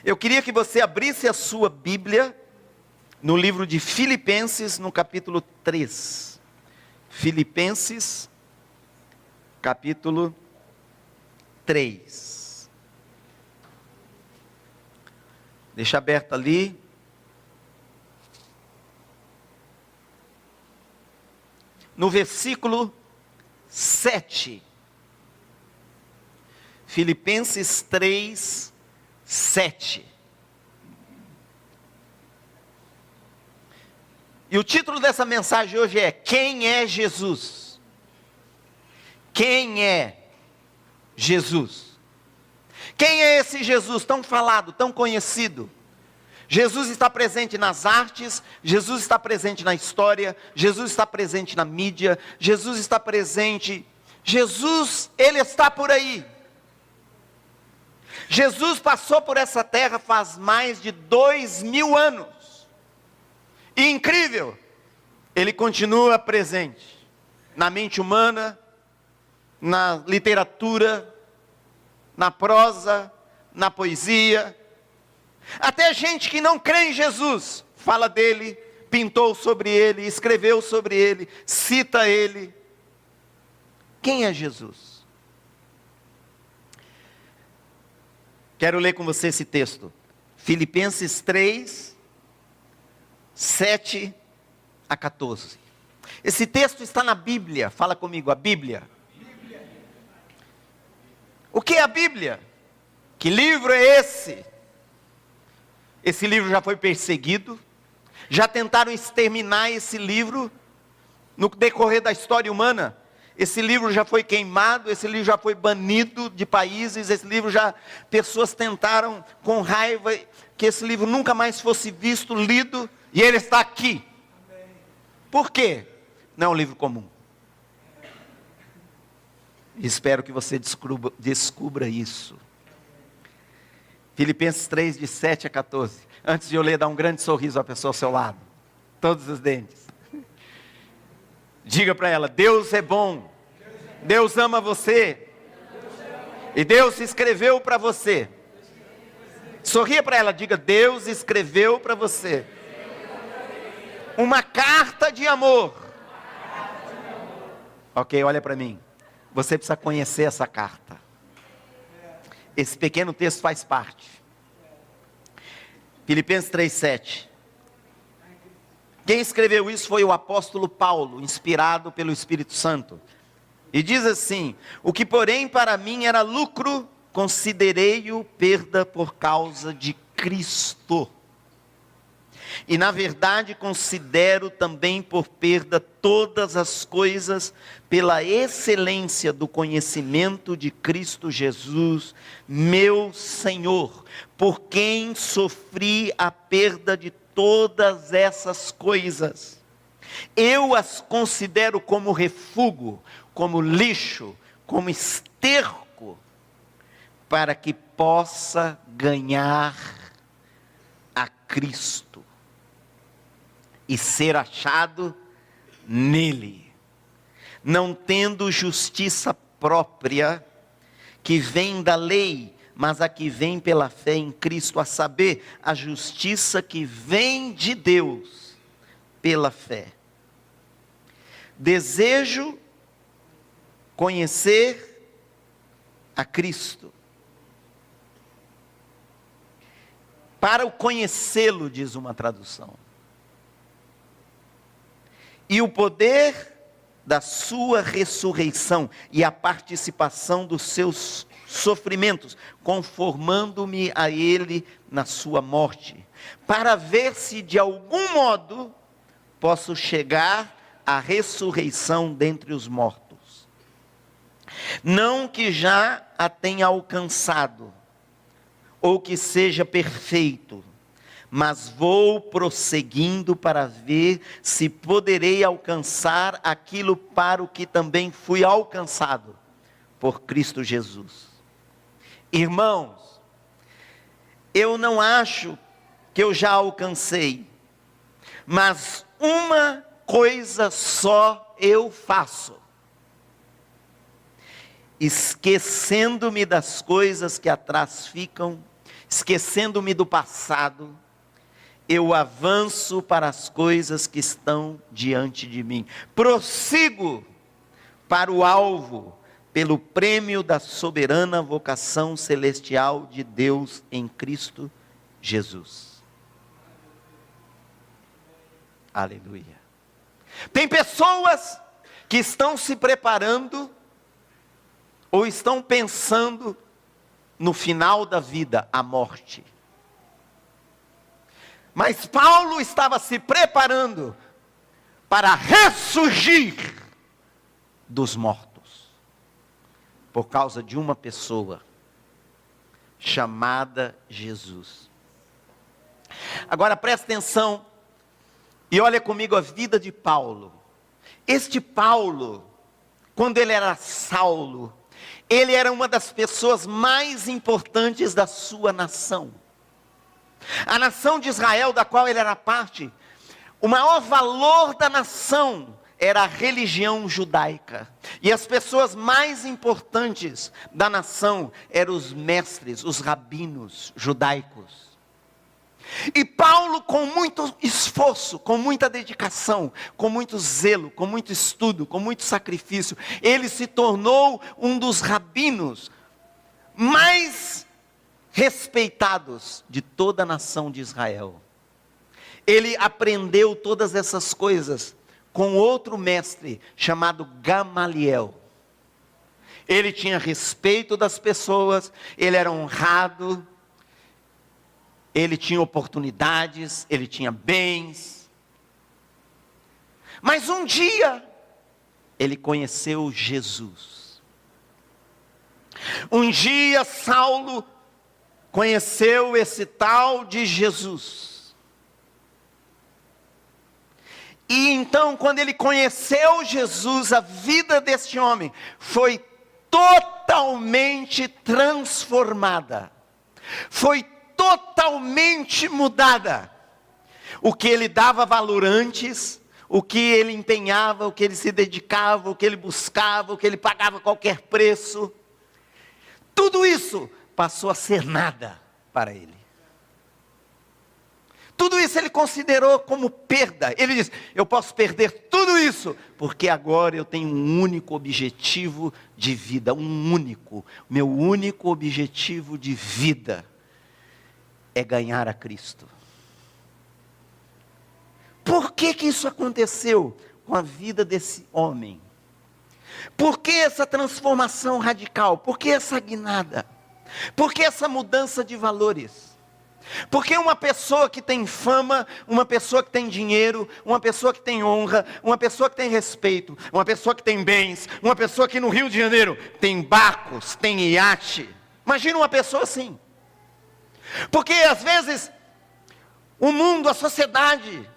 Eu queria que você abrisse a sua Bíblia no livro de Filipenses, no capítulo 3. Filipenses, capítulo 3. Deixa aberto ali. No versículo 7. Filipenses 3, 7. E o título dessa mensagem hoje é: quem é Jesus? Quem é Jesus? Quem é esse Jesus tão falado, tão conhecido? Jesus está presente nas artes, Jesus está presente na história, Jesus está presente na mídia, Jesus está presente, Ele está por aí. Jesus passou por essa terra faz mais de 2000 anos. E incrível, Ele continua presente na mente humana, na literatura, na prosa, na poesia. Até gente que não crê em Jesus fala dele, pintou sobre ele, escreveu sobre ele, cita ele. Quem é Jesus? Quero ler com você esse texto. Filipenses 3, 7 a 14. Esse texto está na Bíblia. Fala comigo, a Bíblia. O que é a Bíblia? Que livro é esse? Esse livro já foi perseguido. Já tentaram exterminar esse livro no decorrer da história humana. Esse livro já foi queimado, esse livro já foi banido de países, pessoas tentaram com raiva que esse livro nunca mais fosse visto, lido, e ele está aqui. Por quê? Não é um livro comum. Espero que você descubra isso. Filipenses 3, de 7 a 14. Antes de eu ler, dá um grande sorriso à pessoa ao seu lado. Todos os dentes. Diga para ela: Deus é bom, Deus ama você, e Deus escreveu para você. Sorria para ela, diga: Deus escreveu para você uma carta de amor. Ok, olha para mim. Você precisa conhecer essa carta. Esse pequeno texto faz parte. Filipenses 3:7. Quem escreveu isso foi o apóstolo Paulo, inspirado pelo Espírito Santo. E diz assim: o que porém para mim era lucro, considerei-o perda por causa de Cristo. E na verdade considero também por perda todas as coisas, pela excelência do conhecimento de Cristo Jesus, meu Senhor, por quem sofri a perda de todas essas coisas. Eu as considero como refúgio, como lixo, como esterco, para que possa ganhar a Cristo e ser achado nele, não tendo justiça própria que vem da lei, mas a que vem pela fé em Cristo, a saber, a justiça que vem de Deus pela fé. Desejo conhecer a Cristo. Para o conhecê-lo, diz uma tradução. E o poder da sua ressurreição e a participação dos seus sofrimentos, conformando-me a ele na sua morte, para ver se de algum modo posso chegar à ressurreição dentre os mortos. Não que já a tenha alcançado, ou que seja perfeito, mas vou prosseguindo para ver se poderei alcançar aquilo para o que também fui alcançado por Cristo Jesus. Irmãos, eu não acho que eu já alcancei, mas uma coisa só eu faço: esquecendo-me das coisas que atrás ficam, esquecendo-me do passado, eu avanço para as coisas que estão diante de mim. Prossigo para o alvo, pelo prêmio da soberana vocação celestial de Deus em Cristo Jesus. Aleluia. Tem pessoas que estão se preparando, ou estão pensando no final da vida, a morte. Mas Paulo estava se preparando para ressurgir dos mortos, por causa de uma pessoa, chamada Jesus. Agora presta atenção, e olha comigo a vida de Paulo. Este Paulo, quando ele era Saulo, ele era uma das pessoas mais importantes da sua nação. A nação de Israel, da qual ele era parte, o maior valor da nação era a religião judaica. E as pessoas mais importantes da nação eram os mestres, os rabinos judaicos. E Paulo, com muito esforço, com muita dedicação, com muito zelo, com muito estudo, com muito sacrifício, ele se tornou um dos rabinos mais respeitados de toda a nação de Israel. Ele aprendeu todas essas coisas com outro mestre chamado Gamaliel. Ele tinha respeito das pessoas, ele era honrado, ele tinha oportunidades, ele tinha bens. Mas um dia, ele conheceu Jesus. Um dia, Saulo conheceu esse tal de Jesus. E então, quando ele conheceu Jesus, a vida deste homem foi totalmente transformada. Foi totalmente mudada. O que ele dava valor antes, o que ele empenhava, o que ele se dedicava, o que ele buscava, o que ele pagava qualquer preço, tudo isso passou a ser nada para ele. Tudo isso ele considerou como perda. Ele diz: eu posso perder tudo isso, porque agora eu tenho um único objetivo de vida, meu único objetivo de vida é ganhar a Cristo. Por que isso aconteceu com a vida desse homem? Por que essa transformação radical? Por que essa guinada? Por que essa mudança de valores? Porque uma pessoa que tem fama, uma pessoa que tem dinheiro, uma pessoa que tem honra, uma pessoa que tem respeito, uma pessoa que tem bens, uma pessoa que no Rio de Janeiro tem barcos, tem iate. Imagina uma pessoa assim. Porque às vezes o mundo, a sociedade,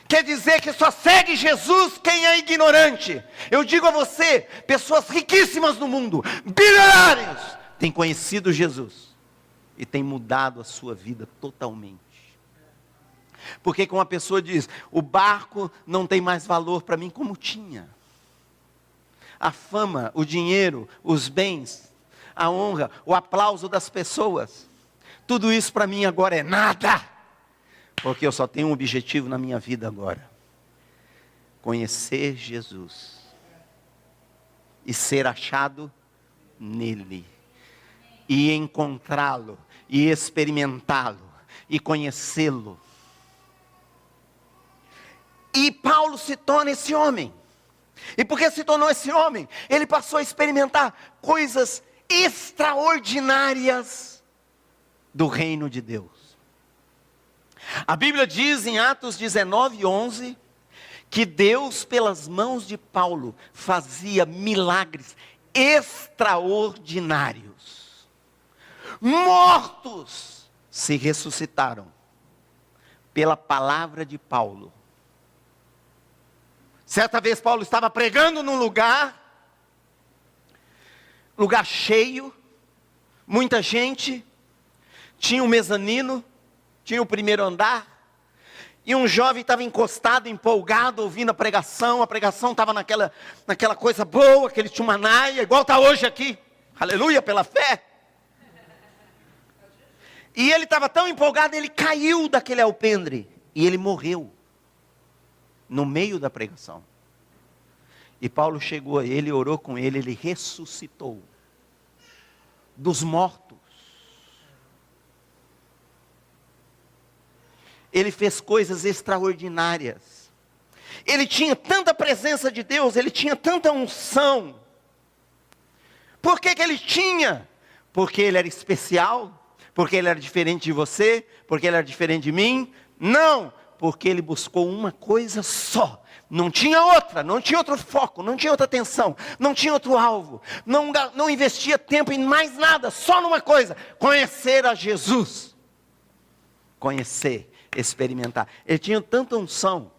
quer dizer que só segue Jesus quem é ignorante. Eu digo a você, pessoas riquíssimas no mundo, bilionários, têm conhecido Jesus e têm mudado a sua vida totalmente. Porque como a pessoa diz, o barco não tem mais valor para mim como tinha. A fama, o dinheiro, os bens, a honra, o aplauso das pessoas, tudo isso para mim agora é nada. Porque eu só tenho um objetivo na minha vida agora: conhecer Jesus e ser achado nele, e encontrá-lo, e experimentá-lo, e conhecê-lo. E Paulo se torna esse homem. E porque se tornou esse homem, ele passou a experimentar coisas extraordinárias do reino de Deus. A Bíblia diz em Atos 19:11, que Deus, pelas mãos de Paulo, fazia milagres extraordinários. Mortos se ressuscitaram pela palavra de Paulo. Certa vez Paulo estava pregando num lugar cheio, muita gente, tinha um mezanino, tinha o primeiro andar, e um jovem estava encostado, empolgado, ouvindo a pregação estava naquela coisa boa, aquele tchumanaia, igual está hoje aqui, aleluia, pela fé. E ele estava tão empolgado, ele caiu daquele alpendre. E ele morreu. No meio da pregação. E Paulo chegou a ele, orou com ele, ele ressuscitou. Dos mortos. Ele fez coisas extraordinárias. Ele tinha tanta presença de Deus, ele tinha tanta unção. Por que ele tinha? Porque ele era especial? Porque ele era diferente de você? Porque ele era diferente de mim? Não, porque ele buscou uma coisa só. Não tinha outra, não tinha outro foco, não tinha outra atenção, não tinha outro alvo. Não investia tempo em mais nada, só numa coisa: conhecer a Jesus. Conhecer, experimentar. Ele tinha tanta unção,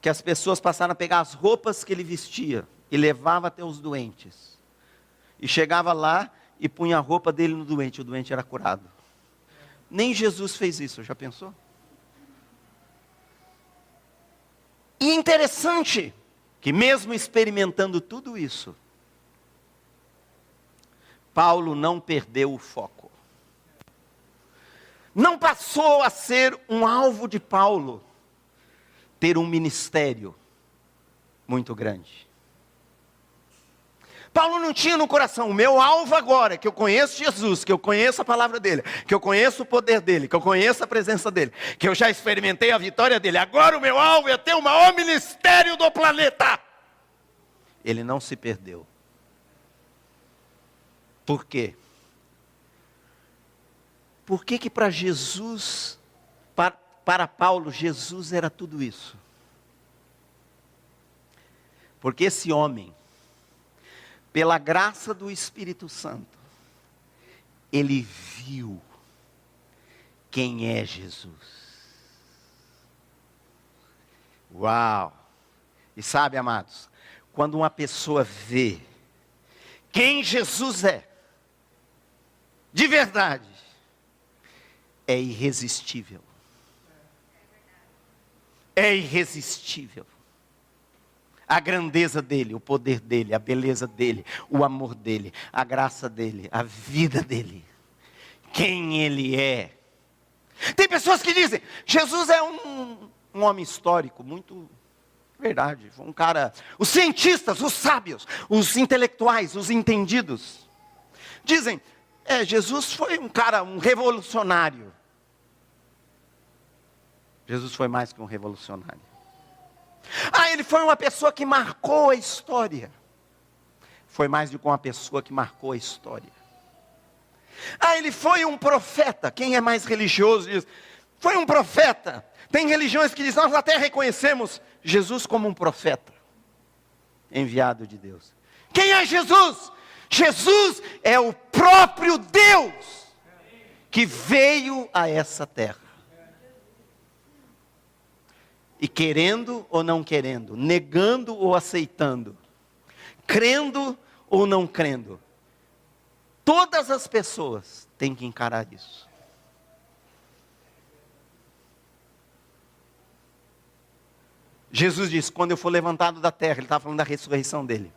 que as pessoas passaram a pegar as roupas que ele vestia, e levava até os doentes. E chegava lá, e punha a roupa dele no doente, o doente era curado. Nem Jesus fez isso, já pensou? E interessante, que mesmo experimentando tudo isso, Paulo não perdeu o foco. Não passou a ser um alvo de Paulo ter um ministério muito grande. Paulo não tinha no coração: o meu alvo agora, que eu conheço Jesus, que eu conheço a palavra dele, que eu conheço o poder dele, que eu conheço a presença dele, que eu já experimentei a vitória dele, agora o meu alvo é ter o maior ministério do planeta. Ele não se perdeu. Por quê? Por que para Jesus, para Paulo, Jesus era tudo isso? Porque esse homem, pela graça do Espírito Santo, ele viu quem é Jesus. Uau! E sabe, amados, quando uma pessoa vê quem Jesus é, de verdade, é irresistível. É irresistível. A grandeza dele, o poder dele, a beleza dele, o amor dele, a graça dele, a vida dele. Quem ele é. Tem pessoas que dizem: Jesus é um homem histórico, muito verdade. Foi um cara, os cientistas, os sábios, os intelectuais, os entendidos, dizem: Jesus foi um cara, um revolucionário. Jesus foi mais que um revolucionário. Ele foi uma pessoa que marcou a história. Foi mais do que uma pessoa que marcou a história. Ele foi um profeta. Quem é mais religioso diz: foi um profeta. Tem religiões que dizem: nós até reconhecemos Jesus como um profeta enviado de Deus. Quem é Jesus? Jesus é o próprio Deus que veio a essa terra. E querendo ou não querendo, negando ou aceitando, crendo ou não crendo, todas as pessoas têm que encarar isso. Jesus disse: quando eu for levantado da terra, ele estava falando da ressurreição dele.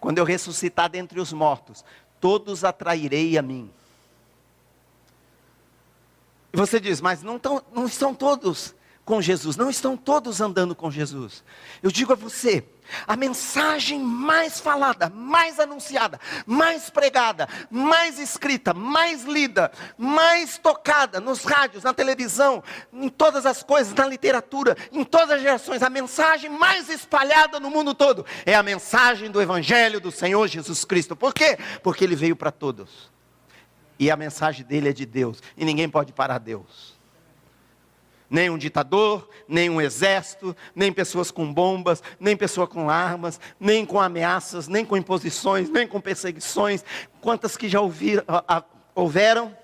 Quando eu ressuscitar dentre os mortos, todos atrairei a mim. E você diz: mas não estão todos com Jesus, não estão todos andando com Jesus. Eu digo a você: a mensagem mais falada, mais anunciada, mais pregada, mais escrita, mais lida, mais tocada nos rádios, na televisão, em todas as coisas, na literatura, em todas as gerações, a mensagem mais espalhada no mundo todo é a mensagem do Evangelho do Senhor Jesus Cristo. Por quê? Porque Ele veio para todos. E a mensagem dele é de Deus, e ninguém pode parar Deus. Nem um ditador, nem um exército, nem pessoas com bombas, nem pessoa com armas, nem com ameaças, nem com imposições, nem com perseguições. Quantas que já houveram,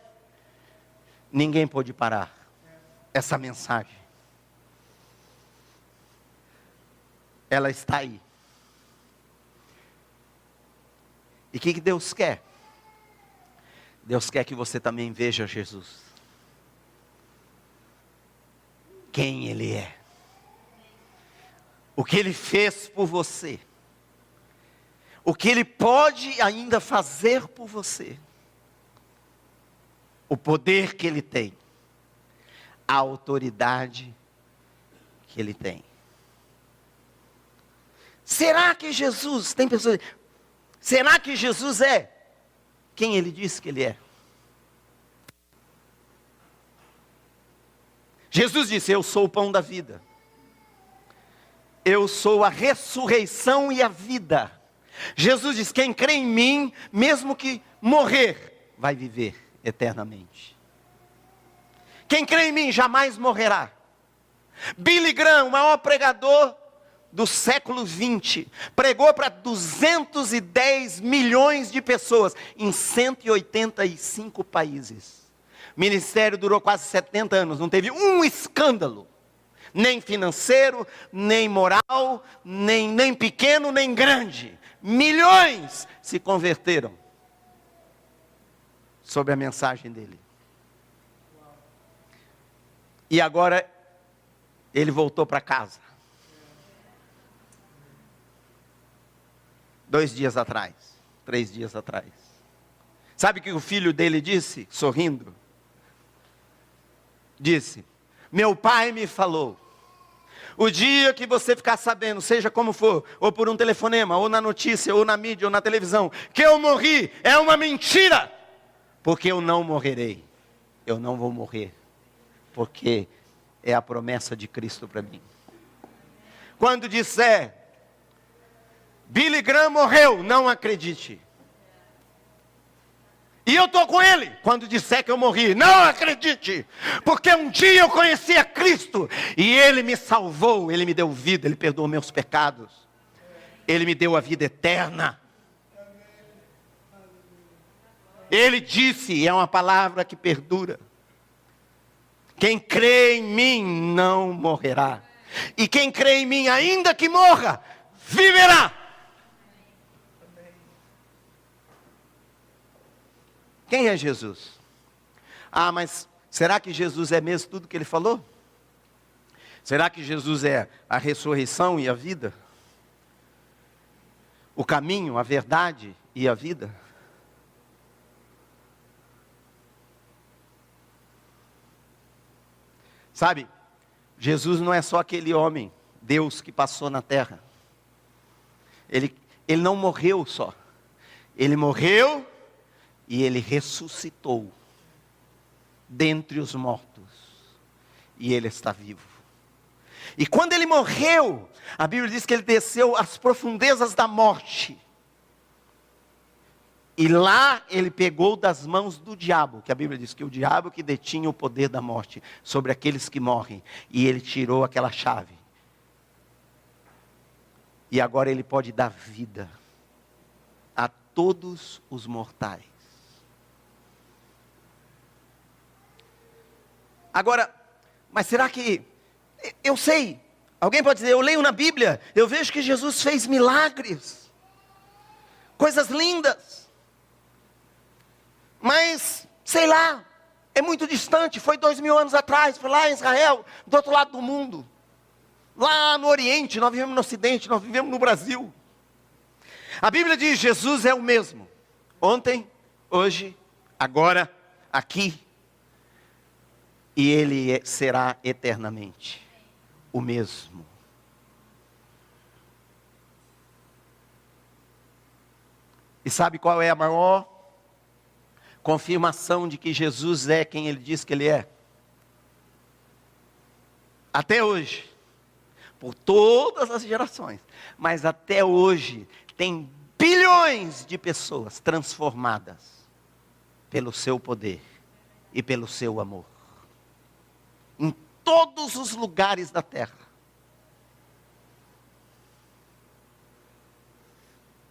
ninguém pôde parar essa mensagem. Ela está aí. E o que Deus quer? Deus quer que você também veja Jesus. Quem Ele é. O que Ele fez por você. O que Ele pode ainda fazer por você. o poder que ele tem, a autoridade que ele tem. Será que Jesus, tem pessoas, será que Jesus é quem ele diz que ele é? Jesus disse: eu sou o pão da vida. Eu sou a ressurreição e a vida. Jesus diz: quem crê em mim, mesmo que morrer, vai viver eternamente. Quem crê em mim jamais morrerá. Billy Graham, o maior pregador do século 20, pregou para 210 milhões de pessoas em 185 países. O ministério durou quase 70 anos, não teve um escândalo, nem financeiro, nem moral, nem pequeno, nem grande. Milhões se converteram sobre a mensagem dele. E agora ele voltou para casa. 2 dias atrás, 3 dias atrás. Sabe o que o filho dele disse, sorrindo? Disse: meu pai me falou, o dia que você ficar sabendo, seja como for, ou por um telefonema, ou na notícia, ou na mídia, ou na televisão, que eu morri, é uma mentira, porque eu não morrerei, eu não vou morrer, porque é a promessa de Cristo para mim. Quando disser, Billy Graham morreu, não acredite. E eu estou com ele, quando disser que eu morri, não acredite, porque um dia eu conheci a Cristo, e Ele me salvou, Ele me deu vida, Ele perdoou meus pecados, Ele me deu a vida eterna. Ele disse, e é uma palavra que perdura: quem crê em mim não morrerá, e quem crê em mim, ainda que morra, viverá. Quem é Jesus? Ah, mas será que Jesus é mesmo tudo que ele falou? Será que Jesus é a ressurreição e a vida? O caminho, a verdade e a vida? Sabe, Jesus não é só aquele homem, Deus que passou na terra. Ele não morreu só. Ele morreu e ele ressuscitou dentre os mortos. E ele está vivo. E quando ele morreu, a Bíblia diz que ele desceu às profundezas da morte. E lá ele pegou das mãos do diabo, que a Bíblia diz que o diabo que detinha o poder da morte sobre aqueles que morrem. E ele tirou aquela chave. E agora ele pode dar vida a todos os mortais. Agora, mas será que, eu sei, alguém pode dizer, eu leio na Bíblia, eu vejo que Jesus fez milagres, coisas lindas, mas, sei lá, é muito distante, foi 2000 anos atrás, foi lá em Israel, do outro lado do mundo, lá no Oriente, nós vivemos no Ocidente, nós vivemos no Brasil. A Bíblia diz, Jesus é o mesmo, ontem, hoje, agora, aqui, e Ele será eternamente o mesmo. E sabe qual é a maior confirmação de que Jesus é quem Ele diz que Ele é? Até hoje, por todas as gerações, mas até hoje, tem bilhões de pessoas transformadas pelo seu poder e pelo seu amor. Em todos os lugares da terra.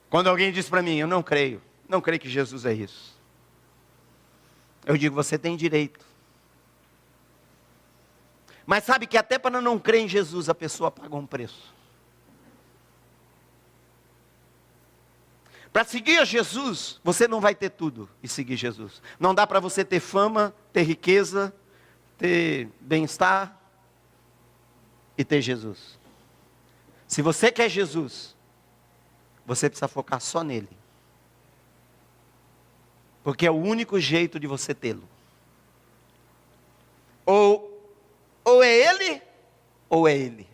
Quando alguém diz para mim, eu não creio que Jesus é isso. Eu digo, você tem direito. Mas sabe que até para não crer em Jesus, a pessoa paga um preço. Para seguir a Jesus, você não vai ter tudo e seguir Jesus. Não dá para você ter fama, ter riqueza, ter bem-estar e ter Jesus. Se você quer Jesus, você precisa focar só nele. Porque é o único jeito de você tê-lo. Ou é ele, ou é ele.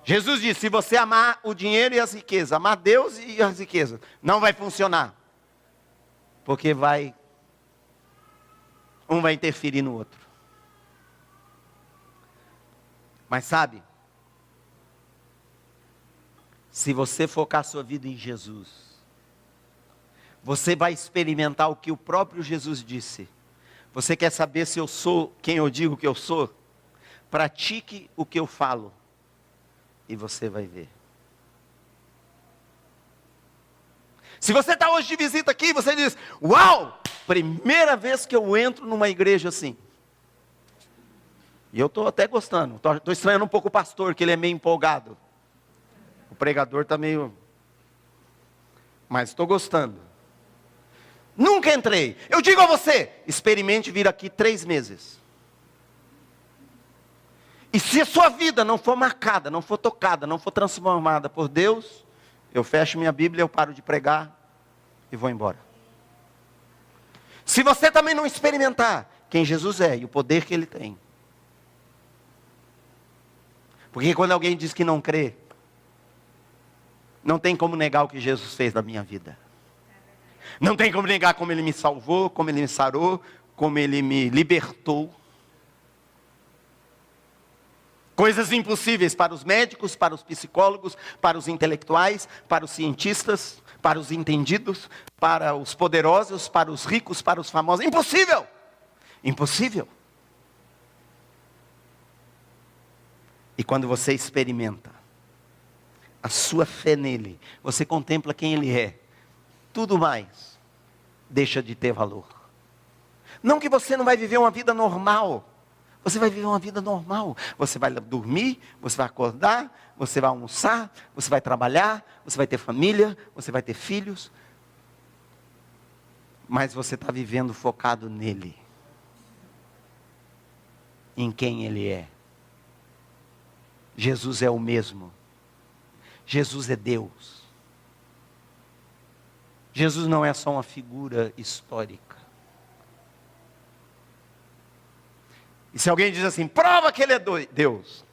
Jesus disse, se você amar o dinheiro e as riquezas, amar Deus e as riquezas, não vai funcionar. Porque um vai interferir no outro. Mas sabe, se você focar sua vida em Jesus, você vai experimentar o que o próprio Jesus disse. Você quer saber se eu sou quem eu digo que eu sou? Pratique o que eu falo. E você vai ver. Se você está hoje de visita aqui, você diz, uau, primeira vez que eu entro numa igreja assim. E eu estou até gostando, estou estranhando um pouco o pastor, que ele é meio empolgado. O pregador está meio... Mas estou gostando. Nunca entrei. Eu digo a você, experimente vir aqui 3 meses. E se a sua vida não for marcada, não for tocada, não for transformada por Deus, eu fecho minha Bíblia, eu paro de pregar e vou embora. Se você também não experimentar quem Jesus é e o poder que Ele tem. Porque quando alguém diz que não crê, não tem como negar o que Jesus fez na minha vida. Não tem como negar como Ele me salvou, como Ele me sarou, como Ele me libertou. Coisas impossíveis para os médicos, para os psicólogos, para os intelectuais, para os cientistas, para os entendidos, para os poderosos, para os ricos, para os famosos. Impossível! Impossível. E quando você experimenta a sua fé nele, você contempla quem Ele é, tudo mais deixa de ter valor. Não que você não vai viver uma vida normal. Você vai viver uma vida normal. Você vai dormir, você vai acordar, você vai almoçar, você vai trabalhar, você vai ter família, você vai ter filhos. Mas você está vivendo focado nele. Em quem Ele é. Jesus é o mesmo. Jesus é Deus. Jesus não é só uma figura histórica. E se alguém diz assim, prova que Ele é Deus.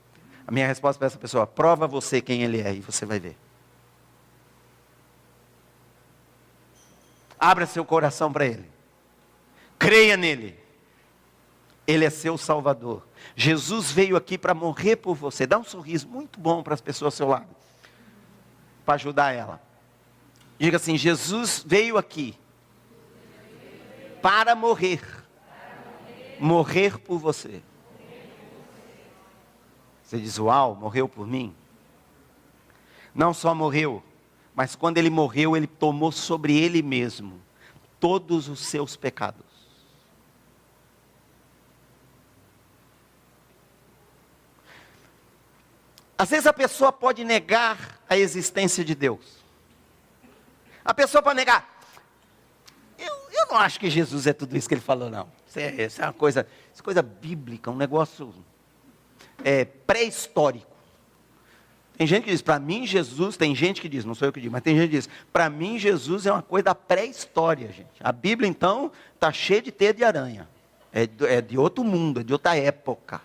A minha resposta para essa pessoa, prova você quem Ele é e você vai ver. Abra seu coração para Ele. Creia nele. Ele é seu Salvador. Jesus veio aqui para morrer por você. Dá um sorriso muito bom para as pessoas ao seu lado. Para ajudar ela. Diga assim, Jesus veio aqui para morrer. Morrer por você. Você diz, uau, morreu por mim? Não só morreu, mas quando Ele morreu, Ele tomou sobre Ele mesmo todos os seus pecados. Às vezes a pessoa pode negar a existência de Deus. A pessoa pode negar. Eu não acho que Jesus é tudo isso que Ele falou, não. Isso é uma coisa bíblica, um negócio pré-histórico. Tem gente que diz, para mim Jesus, tem gente que diz, não sou eu que digo, mas tem gente que diz, para mim Jesus é uma coisa da pré-história, gente. A Bíblia então está cheia de teia de aranha. É de outro mundo, é de outra época.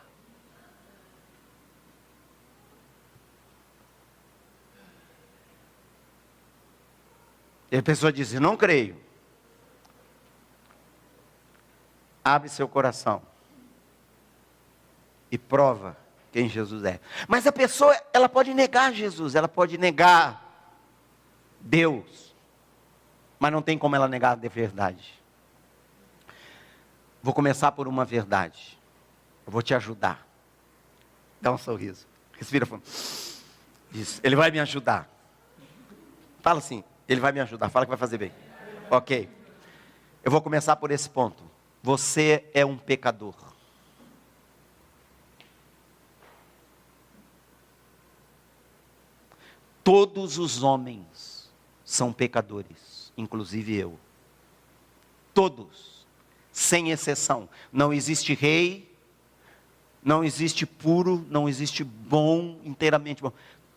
E a pessoa diz, eu não creio. Abre seu coração. E prova quem Jesus é. Mas a pessoa, ela pode negar Jesus. Ela pode negar Deus. Mas não tem como ela negar a verdade. Vou começar por uma verdade. Eu vou te ajudar. Dá um sorriso. Respira fundo. Diz, Ele vai me ajudar. Fala assim. Ele vai me ajudar, fala que vai fazer bem. Ok. Eu vou começar por esse ponto. Você é um pecador. Todos os homens são pecadores, inclusive eu. Todos, sem exceção. Não existe rei, não existe puro, não existe bom, inteiramente bom.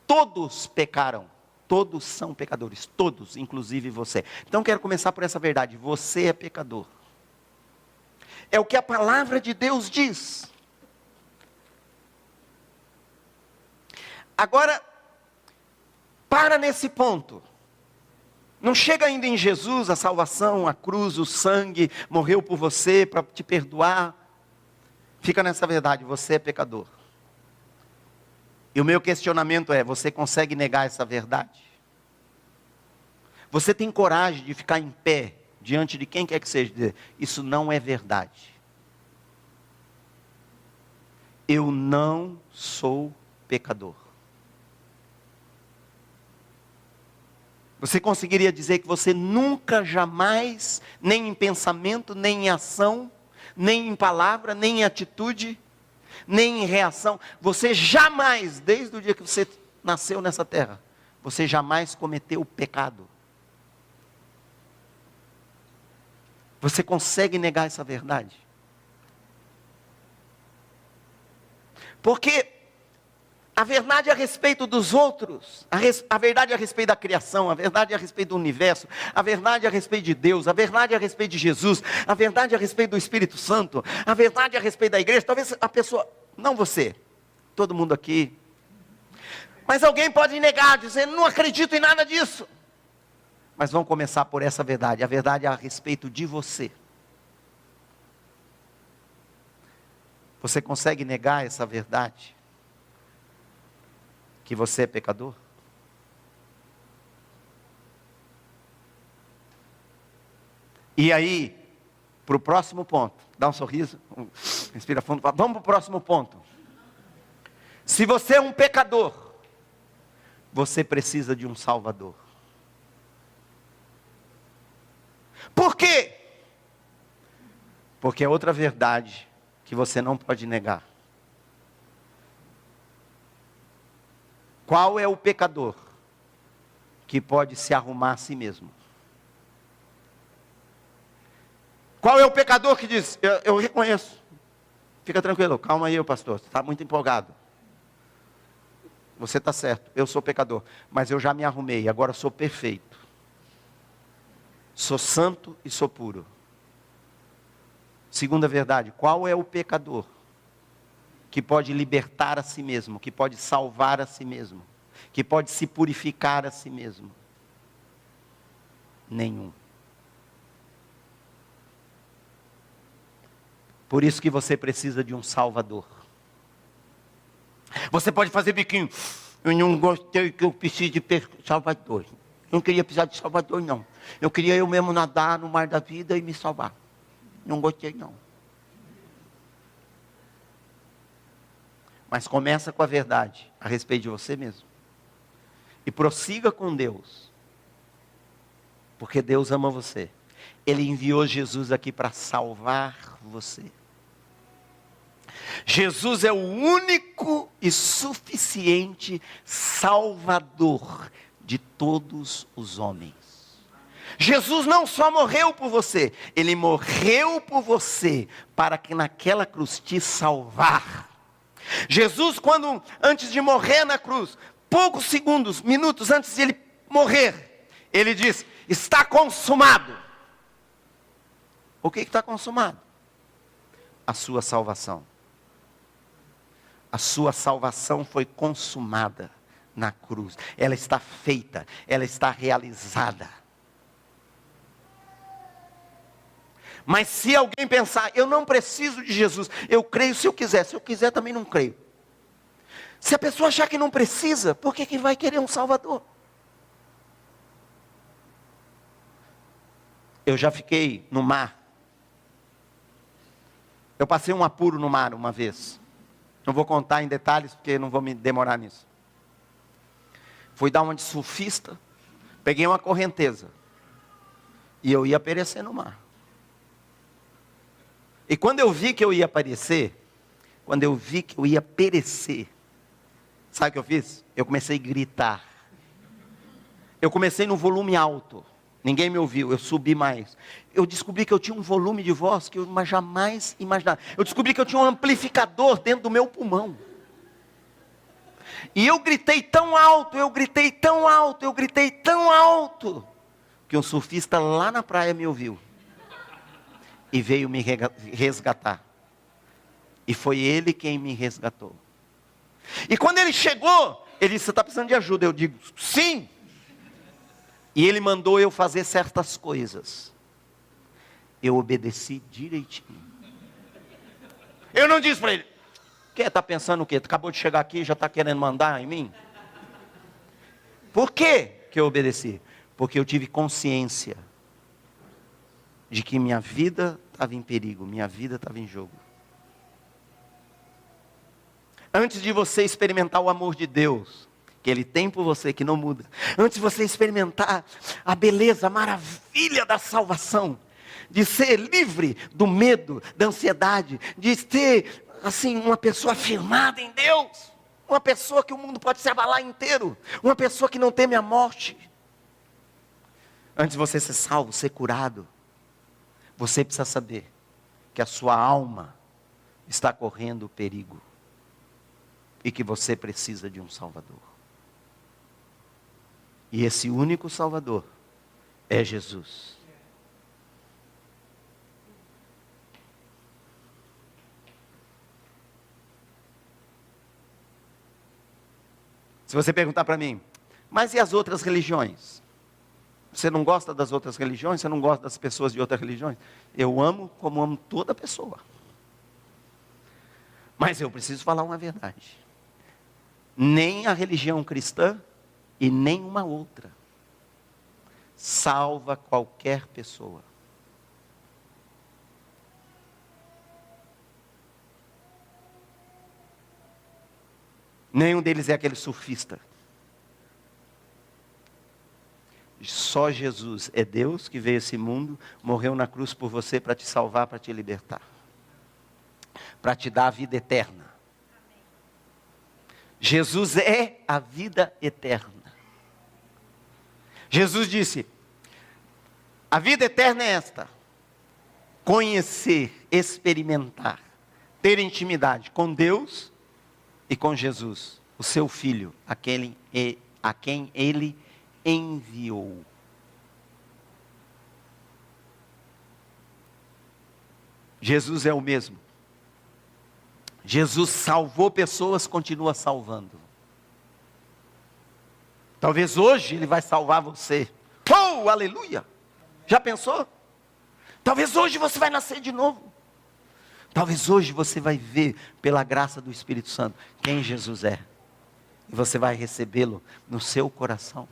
Todos pecaram. Todos são pecadores, todos, inclusive você. Então quero começar por essa verdade, você é pecador. É o que a palavra de Deus diz. Agora, para nesse ponto. Não chega ainda em Jesus a salvação, a cruz, o sangue, morreu por você para te perdoar. Fica nessa verdade, você é pecador. E o meu questionamento é, você consegue negar essa verdade? Você tem coragem de ficar em pé, diante de quem quer que seja, dizer, isso não é verdade. Eu não sou pecador. Você conseguiria dizer que você nunca, jamais, nem em pensamento, nem em ação, nem em palavra, nem em atitude, nem em reação, você jamais, desde o dia que você nasceu nessa terra, você jamais cometeu o pecado? Você consegue negar essa verdade? Porque a verdade a respeito dos outros, a verdade a respeito da criação, a verdade a respeito do universo, a verdade a respeito de Deus, a verdade a respeito de Jesus, a verdade a respeito do Espírito Santo, a verdade a respeito da igreja, talvez a pessoa, não você, todo mundo aqui, mas alguém pode negar, dizer, não acredito em nada disso. Mas vamos começar por essa verdade, a verdade a respeito de você. Você consegue negar essa verdade? Que você é pecador? E aí, para o próximo ponto, dá um sorriso, respira fundo, vamos para o próximo ponto. Se você é um pecador, você precisa de um Salvador. Por quê? Porque é outra verdade que você não pode negar. Qual é o pecador que pode se arrumar a si mesmo? Qual é o pecador que diz, eu reconheço, fica tranquilo, calma aí, pastor, você está muito empolgado. Você está certo, eu sou pecador, mas eu já me arrumei, agora sou perfeito. Sou santo e sou puro. Segunda verdade, qual é o pecador que pode libertar a si mesmo, que pode salvar a si mesmo, que pode se purificar a si mesmo? Nenhum. Por isso que você precisa de um Salvador. Você pode fazer biquinho, eu não gostei que eu preciso de Salvador. Eu não queria precisar de Salvador, não. Eu queria eu mesmo nadar no mar da vida e me salvar. Não gostei, não. Mas começa com a verdade a respeito de você mesmo. E prossiga com Deus. Porque Deus ama você. Ele enviou Jesus aqui para salvar você. Jesus é o único e suficiente Salvador de todos os homens. Jesus não só morreu por você, Ele morreu por você para que naquela cruz te salvar. Jesus, antes de morrer na cruz, poucos segundos, minutos antes de Ele morrer, Ele diz, está consumado. O que está consumado? A sua salvação. A sua salvação foi consumada na cruz. Ela está feita, ela está realizada. Mas se alguém pensar, eu não preciso de Jesus, eu creio se eu quiser também não creio. Se a pessoa achar que não precisa, por que vai querer um Salvador? Eu já fiquei no mar. Eu passei um apuro no mar uma vez. Não vou contar em detalhes, porque não vou me demorar nisso. Fui dar uma de surfista, peguei uma correnteza. E eu ia perecer no mar. E quando eu vi que eu ia perecer, sabe o que eu fiz? Eu comecei a gritar. Eu comecei no volume alto. Ninguém me ouviu, eu subi mais. Eu descobri que eu tinha um volume de voz que eu jamais imaginava. Eu descobri que eu tinha um amplificador dentro do meu pulmão. E eu gritei tão alto, que um surfista lá na praia me ouviu. e veio me resgatar. E foi Ele quem me resgatou. E quando Ele chegou, Ele disse: você está precisando de ajuda? Eu digo: sim. E Ele mandou eu fazer certas coisas. Eu obedeci direitinho. Eu não disse para Ele: que está pensando o quê? Acabou de chegar aqui e já está querendo mandar em mim? Por que que eu obedeci? Porque eu tive consciência de que minha vida estava em perigo, minha vida estava em jogo. Antes de você experimentar o amor de Deus, que Ele tem por você, que não muda. Antes de você experimentar a beleza, a maravilha da salvação, de ser livre do medo, da ansiedade, de ser, assim, uma pessoa afirmada em Deus, uma pessoa que o mundo pode se abalar inteiro, uma pessoa que não teme a morte. Antes de você ser salvo, ser curado, você precisa saber que a sua alma está correndo perigo e que você precisa de um Salvador. E esse único Salvador é Jesus. Se você perguntar para mim: mas e as outras religiões? Você não gosta das outras religiões? Você não gosta das pessoas de outras religiões? Eu amo como amo toda pessoa. Mas eu preciso falar uma verdade. Nem a religião cristã e nem uma outra salva qualquer pessoa. Nenhum deles é aquele surfista. Só Jesus é Deus que veio a esse mundo, morreu na cruz por você para te salvar, para te libertar, para te dar a vida eterna. Jesus é a vida eterna. Jesus disse: a vida eterna é esta: conhecer, experimentar, ter intimidade com Deus e com Jesus, o seu Filho, a quem Ele enviou. Jesus é o mesmo. Jesus salvou pessoas, continua salvando. Talvez hoje Ele vai salvar você. Oh, aleluia! Já pensou? Talvez hoje você vai nascer de novo. Talvez hoje você vai ver, pela graça do Espírito Santo, quem Jesus é. E você vai recebê-lo no seu coração.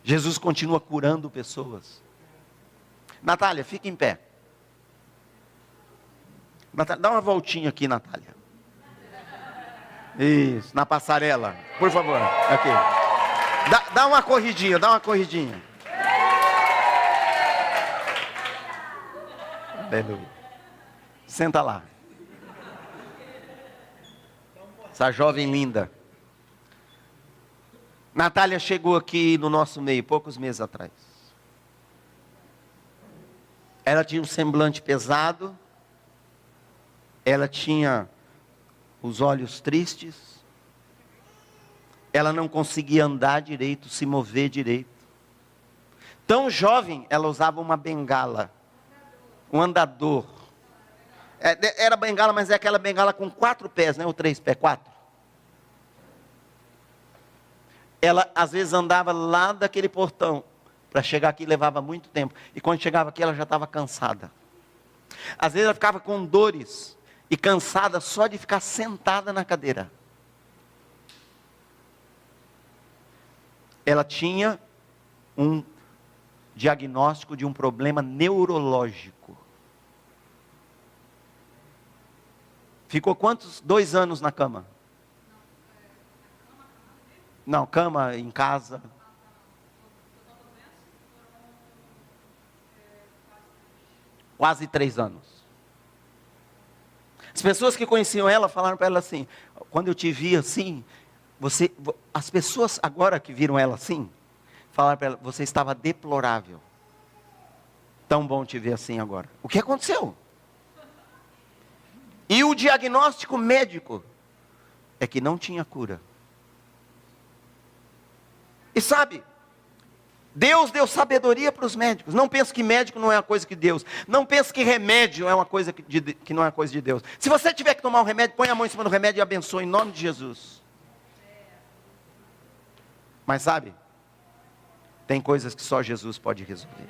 Jesus continua curando pessoas. Natália, fica em pé. Natália, dá uma voltinha aqui, Natália. Isso, na passarela. Por favor, aqui. Dá uma corridinha, dá uma corridinha. Aleluia. Senta lá. Essa jovem linda. Natália chegou aqui no nosso meio, poucos meses atrás. Ela tinha um semblante pesado. Ela tinha os olhos tristes. Ela não conseguia andar direito, se mover direito. Tão jovem, ela usava uma bengala. Um andador. Era bengala, mas é aquela bengala com 4 pés, né? Ou 3 pés, 4. Ela às vezes andava lá daquele portão. Para chegar aqui levava muito tempo. E quando chegava aqui ela já estava cansada. Às vezes ela ficava com dores e cansada só de ficar sentada na cadeira. Ela tinha um diagnóstico de um problema neurológico. Ficou quantos? 2 anos na cama? Não, cama em casa. Quase 3 anos. As pessoas que conheciam ela falaram para ela assim: quando eu te vi assim, as pessoas agora que viram ela assim, falaram para ela: você estava deplorável. Tão bom te ver assim agora. O que aconteceu? E o diagnóstico médico é que não tinha cura. E sabe, Deus deu sabedoria para os médicos. Não pense que médico não é uma coisa de Deus. Não pense que remédio é uma coisa que não é coisa de Deus. Se você tiver que tomar um remédio, põe a mão em cima do remédio e abençoe em nome de Jesus. Mas sabe, tem coisas que só Jesus pode resolver.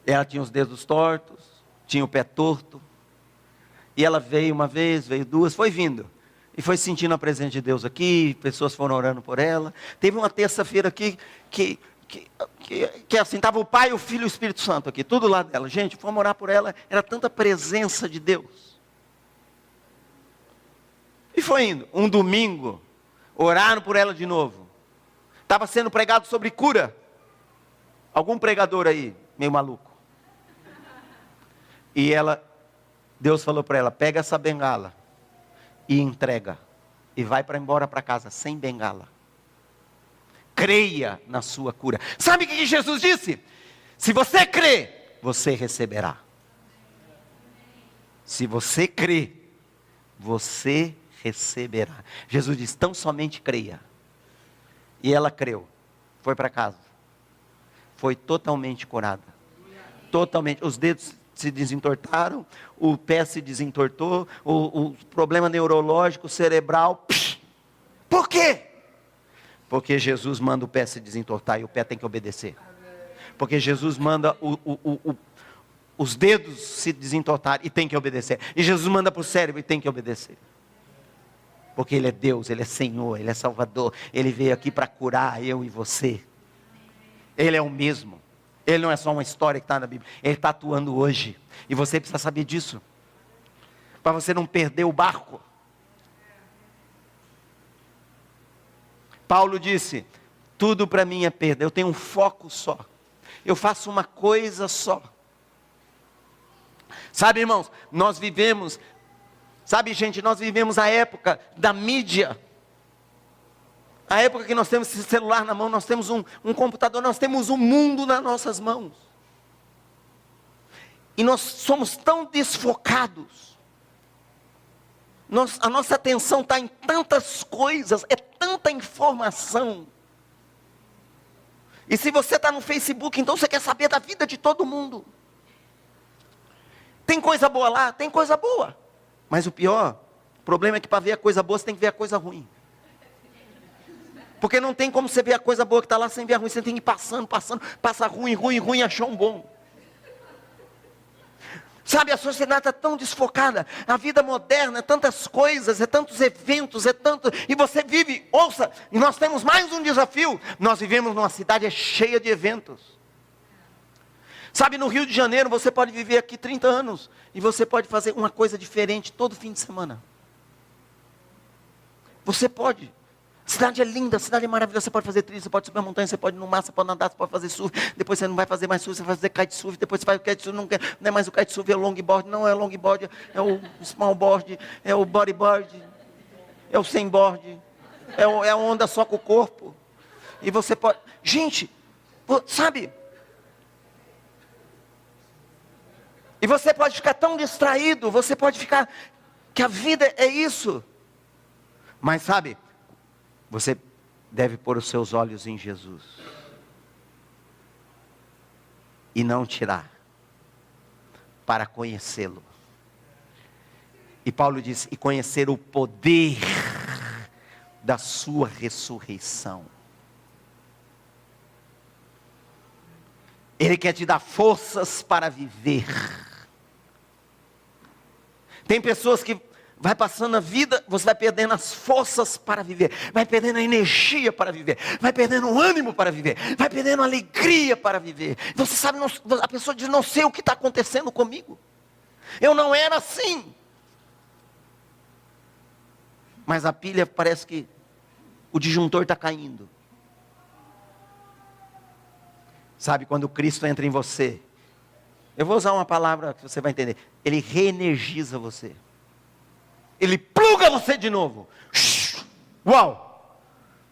Ela tinha os dedos tortos, tinha o pé torto. E ela veio uma vez, veio duas, foi vindo. E foi sentindo a presença de Deus aqui, pessoas foram orando por ela. Teve uma terça-feira aqui, que assim, estava o Pai, o Filho e o Espírito Santo aqui, tudo lá dela. Gente, fomos orar por ela, era tanta presença de Deus. E foi indo, um domingo, oraram por ela de novo. Estava sendo pregado sobre cura. Algum pregador aí, meio maluco. E Deus falou para ela, pega essa bengala e entrega. E vai para embora para casa, sem bengala. Creia na sua cura. Sabe o que Jesus disse? Se você crê, você receberá. Se você crê, você receberá. Jesus disse, tão somente creia. E ela creu. Foi para casa. Foi totalmente curada. Totalmente. Os dedos se desentortaram, o pé se desentortou, o problema neurológico, cerebral. Por quê? Porque Jesus manda o pé se desentortar e o pé tem que obedecer. Porque Jesus manda os dedos se desentortar e tem que obedecer. E Jesus manda para o cérebro e tem que obedecer. Porque Ele é Deus, Ele é Senhor, Ele é Salvador. Ele veio aqui para curar eu e você. Ele é o mesmo. Ele não é só uma história que está na Bíblia. Ele está atuando hoje. E você precisa saber disso. Para você não perder o barco. Paulo disse, tudo para mim é perda. Eu tenho um foco só. Eu faço uma coisa só. Sabe, irmãos, nós vivemos a época da mídia. A época que nós temos esse celular na mão, nós temos um computador, nós temos um mundo nas nossas mãos. E nós somos tão desfocados. A nossa atenção está em tantas coisas, é tanta informação. E se você está no Facebook, então você quer saber da vida de todo mundo. Tem coisa boa lá? Tem coisa boa. Mas o problema é que para ver a coisa boa, você tem que ver a coisa ruim. Porque não tem como você ver a coisa boa que está lá sem ver a ruim. Você tem que ir passando, passa ruim, achou um bom. Sabe, a sociedade está tão desfocada. A vida moderna é tantas coisas, é tantos eventos, e você vive, ouça, e nós temos mais um desafio. Nós vivemos numa cidade cheia de eventos. Sabe, no Rio de Janeiro, você pode viver aqui 30 anos, e você pode fazer uma coisa diferente todo fim de semana. Você pode. A cidade é linda, a cidade é maravilhosa, você pode fazer trilha, você pode subir a montanha, você pode ir no mar, você pode nadar, você pode fazer surf, depois você não vai fazer mais surf, você vai fazer kitesurf, depois você faz o kitesurf, não é mais o kitesurf, é o longboard, não é o longboard, é o smallboard, é o bodyboard, é o sandboard, é a onda só com o corpo, e você pode, gente, sabe, e você pode ficar tão distraído, você pode ficar, que a vida é isso, mas sabe, você deve pôr os seus olhos em Jesus. E não tirar. Para conhecê-lo. E Paulo diz, e conhecer o poder da sua ressurreição. Ele quer te dar forças para viver. Tem pessoas que vai passando a vida, você vai perdendo as forças para viver, vai perdendo a energia para viver, vai perdendo o ânimo para viver, vai perdendo a alegria para viver. Você sabe, a pessoa diz, não sei o que está acontecendo comigo, eu não era assim. Mas a pilha parece que o disjuntor está caindo. Sabe, quando Cristo entra em você, eu vou usar uma palavra que você vai entender, Ele reenergiza você. Ele pluga você de novo. Uau!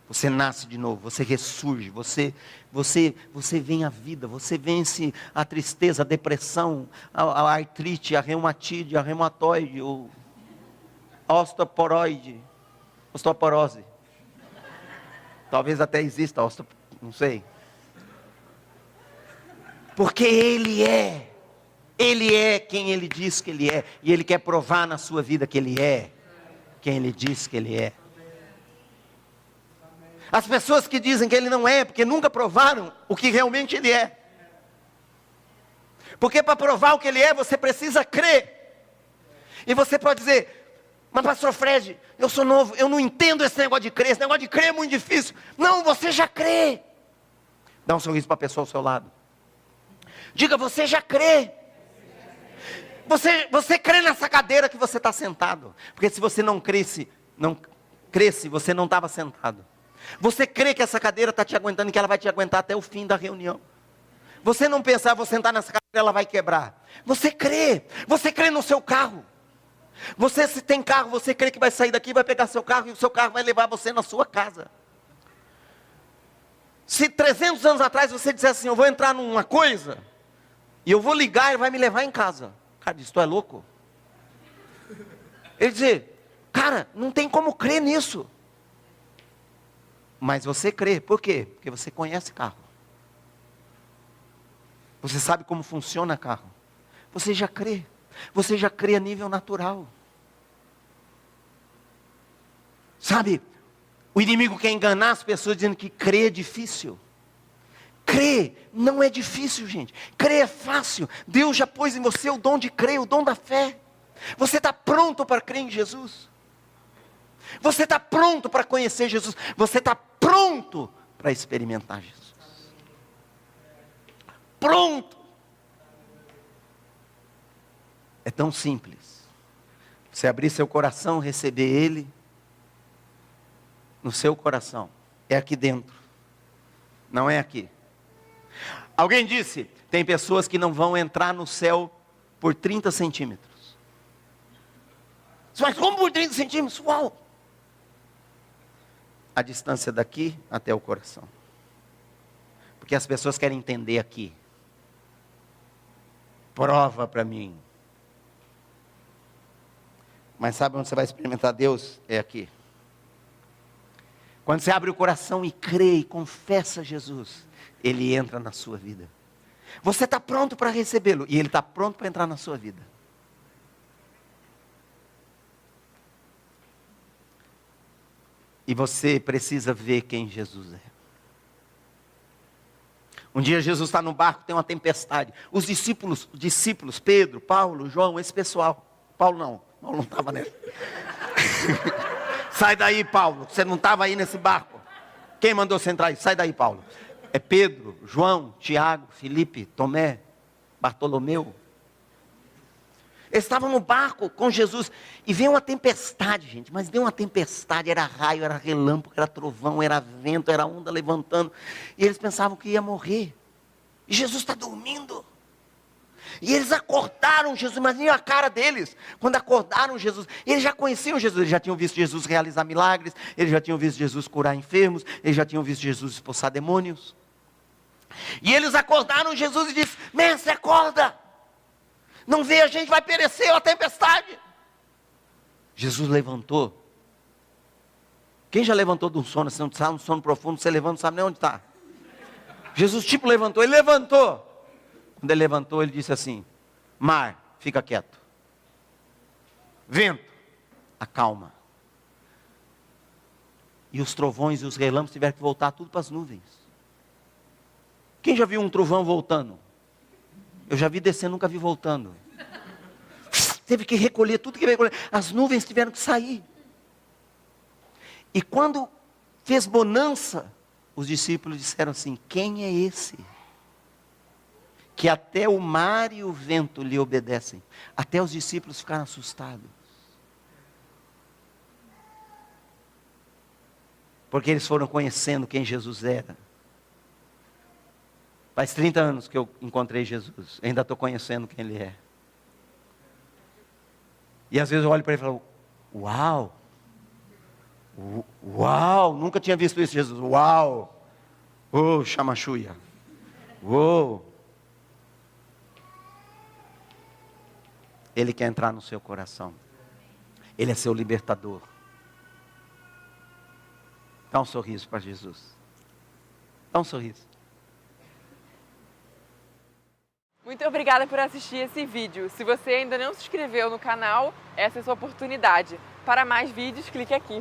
Você nasce de novo, você ressurge, você vem à vida, você vence a tristeza, a depressão, a artrite, a reumatite, a reumatoide, a osteoporose. Talvez até exista, não sei. Porque Ele é quem Ele diz que Ele é. E Ele quer provar na sua vida que Ele é quem Ele diz que Ele é. As pessoas que dizem que Ele não é, porque nunca provaram o que realmente Ele é. Porque para provar o que Ele é, você precisa crer. E você pode dizer, mas pastor Fred, eu sou novo, eu não entendo esse negócio de crer é muito difícil. Não, você já crê. Dá um sorriso para a pessoa ao seu lado. Diga, você já crê. Você crê nessa cadeira que você está sentado. Porque se você não cresce, você não estava sentado. Você crê que essa cadeira está te aguentando e que ela vai te aguentar até o fim da reunião. Você não pensar, vou sentar nessa cadeira, ela vai quebrar. Você crê no seu carro. Você, se tem carro, você crê que vai sair daqui, vai pegar seu carro e o seu carro vai levar você na sua casa. Se 300 anos atrás você dissesse assim, eu vou entrar numa coisa, e eu vou ligar e vai me levar em casa. Cara, diz, tu é louco? Ele dizer, cara, não tem como crer nisso. Mas você crê, por quê? Porque você conhece carro. Você sabe como funciona carro. Você já crê a nível natural. Sabe, o inimigo quer enganar as pessoas dizendo que crer é difícil. Crer não é difícil, gente. Crer é fácil. Deus já pôs em você o dom de crer, o dom da fé. Você está pronto para crer em Jesus? Você está pronto para conhecer Jesus? Você está pronto para experimentar Jesus? Pronto. É tão simples. Você abrir seu coração, receber Ele no seu coração. É aqui dentro. Não é aqui. Alguém disse, tem pessoas que não vão entrar no céu por 30 centímetros. Mas como por 30 centímetros? Uau! A distância daqui até o coração. Porque as pessoas querem entender aqui. Prova para mim. Mas sabe onde você vai experimentar Deus? É aqui. Quando você abre o coração e crê e confessa Jesus, Ele entra na sua vida. Você está pronto para recebê-lo e Ele está pronto para entrar na sua vida. E você precisa ver quem Jesus é. Um dia Jesus está no barco, tem uma tempestade. Os discípulos, Pedro, Paulo, João, esse pessoal. Paulo não estava nele. Sai daí, Paulo, você não estava aí nesse barco. Quem mandou você entrar aí? Sai daí, Paulo. É Pedro, João, Tiago, Felipe, Tomé, Bartolomeu. Eles estavam no barco com Jesus e veio uma tempestade, gente. Mas veio uma tempestade, era raio, era relâmpago, era trovão, era vento, era onda levantando. E eles pensavam que ia morrer. E Jesus está dormindo. E eles acordaram Jesus, imagina a cara deles, quando acordaram Jesus. Eles já conheciam Jesus, eles já tinham visto Jesus realizar milagres, eles já tinham visto Jesus curar enfermos, eles já tinham visto Jesus expulsar demônios. E eles acordaram Jesus e disse, mestre, acorda. Não vê, a gente vai perecer, a tempestade. Jesus levantou. Quem já levantou de um sono, assim, não sabe, um sono profundo, você levanta, não sabe nem onde está. Jesus levantou, ele levantou. Quando ele levantou, ele disse assim, mar, fica quieto. Vento, acalma. E os trovões e os relâmpagos tiveram que voltar tudo para as nuvens. Quem já viu um trovão voltando? Eu já vi descendo, nunca vi voltando. Teve que recolher tudo que veio recolher. As nuvens tiveram que sair. E quando fez bonança, os discípulos disseram assim, quem é esse? Que até o mar e o vento lhe obedecem. Até os discípulos ficaram assustados. Porque eles foram conhecendo quem Jesus era. Faz 30 anos que eu encontrei Jesus. Ainda estou conhecendo quem Ele é. E às vezes eu olho para Ele e falo, uau! Uau! Nunca tinha visto isso, Jesus. Uau! Oh, chamachuia! Uou! Ele quer entrar no seu coração. Ele é seu libertador. Dá um sorriso para Jesus. Dá um sorriso. Muito obrigada por assistir esse vídeo. Se você ainda não se inscreveu no canal, essa é a sua oportunidade. Para mais vídeos, clique aqui.